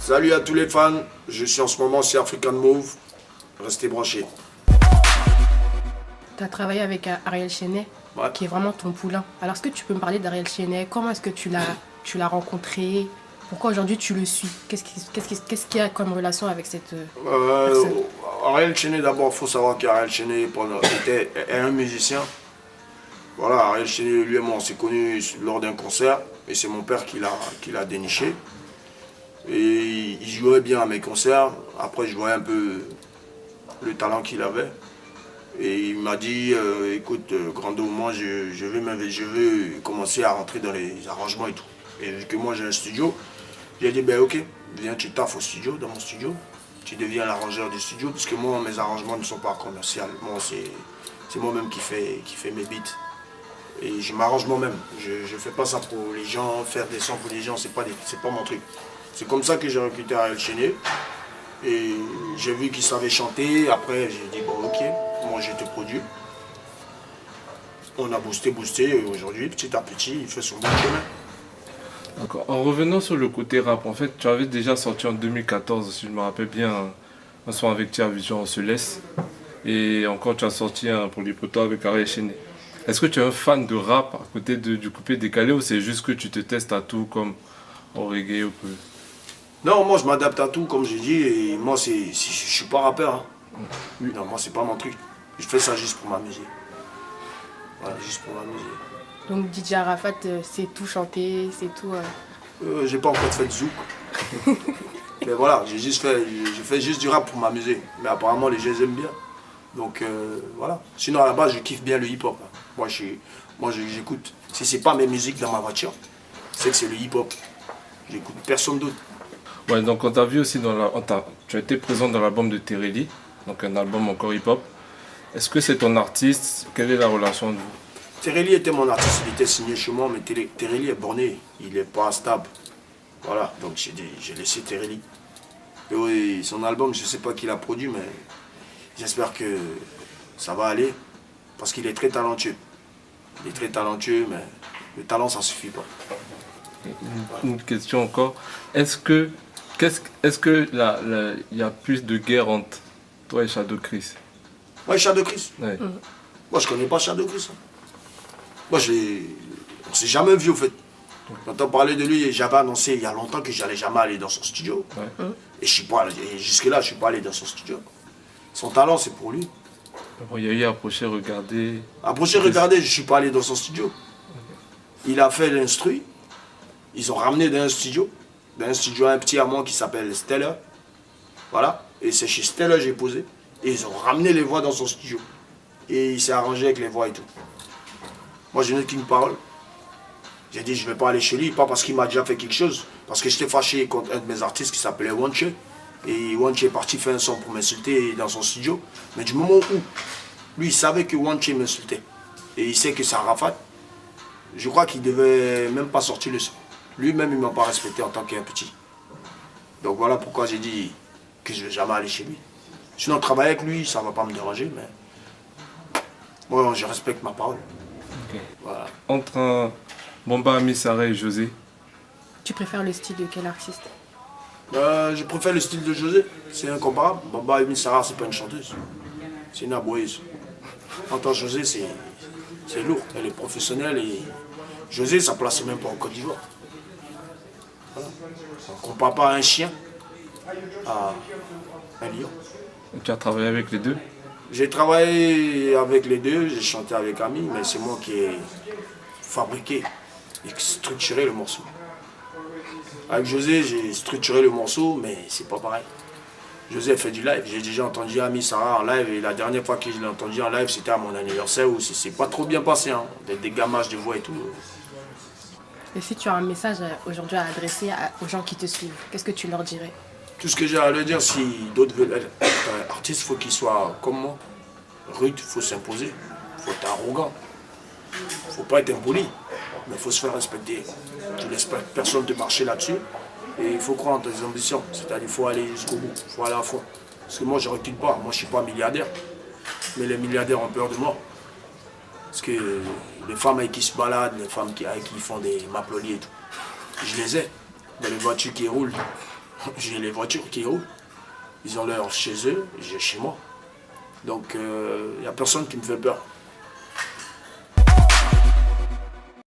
Salut à tous les fans, je suis en ce moment sur African Move. Restez branchés. Tu as travaillé avec Ariel Chenet, Ouais. qui est vraiment ton poulain. Alors, est-ce que tu peux me parler d'Ariel Chenet? Comment est-ce que tu l'as rencontré? Pourquoi aujourd'hui tu le suis? Qu'est-ce qu'il y a comme relation avec cette personne? Ariel Chenet, d'abord, il faut savoir qu'Ariel Chenet est un musicien. Voilà, Ariel Chenet, lui et moi, on s'est connus lors d'un concert. Et c'est mon père qui l'a déniché. Et il jouait bien à mes concerts. Après, je voyais un peu le talent qu'il avait. Et il m'a dit, écoute, Grando, moi, je veux commencer à rentrer dans les arrangements et tout. Et vu que moi, j'ai un studio, j'ai dit, ben ok, viens, tu taffes au studio, dans mon studio. Tu deviens l'arrangeur du studio, parce que moi, mes arrangements ne sont pas commerciaux. Moi, c'est moi-même qui fait mes beats. Et je m'arrange moi-même. Je ne fais pas ça pour les gens, faire des sons pour les gens, c'est pas mon truc. C'est comme ça que j'ai recruté Ariel Chenet. Et j'ai vu qu'il savait chanter. Après, j'ai dit, bon, ok, moi je te produis. On a boosté. Et aujourd'hui, petit à petit, il fait son bon chemin. D'accord. En revenant sur le côté rap, en fait, tu avais déjà sorti en 2014, si je me rappelle bien, un son avec Tia Vision, On se laisse. Et encore, tu as sorti un pour les potos avec Ariel Chenet. Est-ce que tu es un fan de rap à côté du coupé décalé ou c'est juste que tu te testes à tout comme au reggae ou peu? Non, moi je m'adapte à tout, comme j'ai dit. Et moi, je suis pas rappeur. Hein. Non, moi, c'est pas mon truc. Je fais ça juste pour m'amuser. Voilà, juste pour m'amuser. Donc DJ Arafat, c'est tout chanter, c'est tout... J'ai pas encore fait de zouk. Mais voilà, je fais juste du rap pour m'amuser. Mais apparemment, les gens aiment bien. Donc voilà. Sinon, à la base, je kiffe bien le hip-hop. Moi, j'écoute. Si c'est pas mes musiques dans ma voiture, c'est que c'est le hip-hop. J'écoute personne d'autre. Ouais, donc on t'a vu aussi tu as été présent dans l'album de Terelli, donc un album encore hip-hop. Est-ce que c'est ton artiste? Quelle est la relation de vous? Terelli était mon artiste, il était signé chez moi, mais Terelli est borné, il n'est pas stable. Voilà, donc j'ai laissé Terelli. Et oui, son album, je ne sais pas qui l'a produit, mais j'espère que ça va aller, parce qu'il est très talentueux. Il est très talentueux, mais le talent, ça ne suffit pas. Une question encore. Est-ce que il y a plus de guerre entre toi et Shadow Chris? Moi, Shadow Chris. Ouais. Moi, je connais pas Shadow Chris. Hein. Moi, on s'est jamais vu, au fait. J'entends parler de lui et j'avais annoncé il y a longtemps que j'allais jamais aller dans son studio. Ouais. Et jusque-là, je suis pas allé dans son studio. Son talent, c'est pour lui. Bon, il y a eu Approcher, Regarder. Approcher, Regarder, je suis pas allé dans son studio. Il a fait l'instru. Ils ont ramené d'un studio un petit à moi qui s'appelle Stellar. Voilà. Et c'est chez Stellar j'ai posé. Et ils ont ramené les voix dans son studio. Et il s'est arrangé avec les voix et tout. Moi, je n'ai qu'une parole. J'ai dit, je ne vais pas aller chez lui, pas parce qu'il m'a déjà fait quelque chose. Parce que j'étais fâché contre un de mes artistes qui s'appelait Wanche. Et Wanche est parti faire un son pour m'insulter dans son studio. Mais du moment où lui, il savait que Wanche m'insultait. Et il sait que c'est Arafat. Je crois qu'il ne devait même pas sortir le son. Lui-même, il ne m'a pas respecté en tant qu'un petit. Donc voilà pourquoi j'ai dit que je ne vais jamais aller chez lui. Sinon, travailler avec lui, ça ne va pas me déranger, mais moi, je respecte ma parole. Okay. Voilà. Entre un Bamba Amissara et José, Tu préfères le style de quel artiste? Je préfère le style de José, c'est incomparable. Bamba Amissara, c'est pas une chanteuse, c'est une aboueuse. En tant que José, c'est lourd, elle est professionnelle et José, ça place même pas en Côte d'Ivoire. Voilà. On ne compare pas un chien à un lion. tu as travaillé avec les deux? J'ai travaillé avec les deux, j'ai chanté avec Ami, mais c'est moi qui ai fabriqué et structuré le morceau. Avec José, j'ai structuré le morceau, mais c'est pas pareil. José a fait du live, j'ai déjà entendu Ami Sarah en live, et la dernière fois que je l'ai entendu en live, c'était à mon anniversaire où c'est pas trop bien passé, hein. Des gammages de voix et tout. Et si tu as un message aujourd'hui à adresser aux gens qui te suivent, qu'est-ce que tu leur dirais? Tout ce que j'ai à leur dire, si d'autres veulent être artistes, il faut qu'ils soient comme moi. Rude, il faut s'imposer, il faut être arrogant. Il ne faut pas être impoli, mais il faut se faire respecter. Tu laisses personne te marcher là-dessus. Et il faut croire en tes ambitions. C'est-à-dire qu'il faut aller jusqu'au bout, il faut aller à fond. Parce que moi, je ne recule pas. Moi, je ne suis pas milliardaire. Mais les milliardaires ont peur de moi. Parce que les femmes avec qui se baladent, les femmes avec qui font des maploliers et tout, je les ai dans les voitures qui roulent. J'ai les voitures qui roulent. Ils ont leur chez eux, j'ai chez moi. Donc, il n'y a personne qui me fait peur.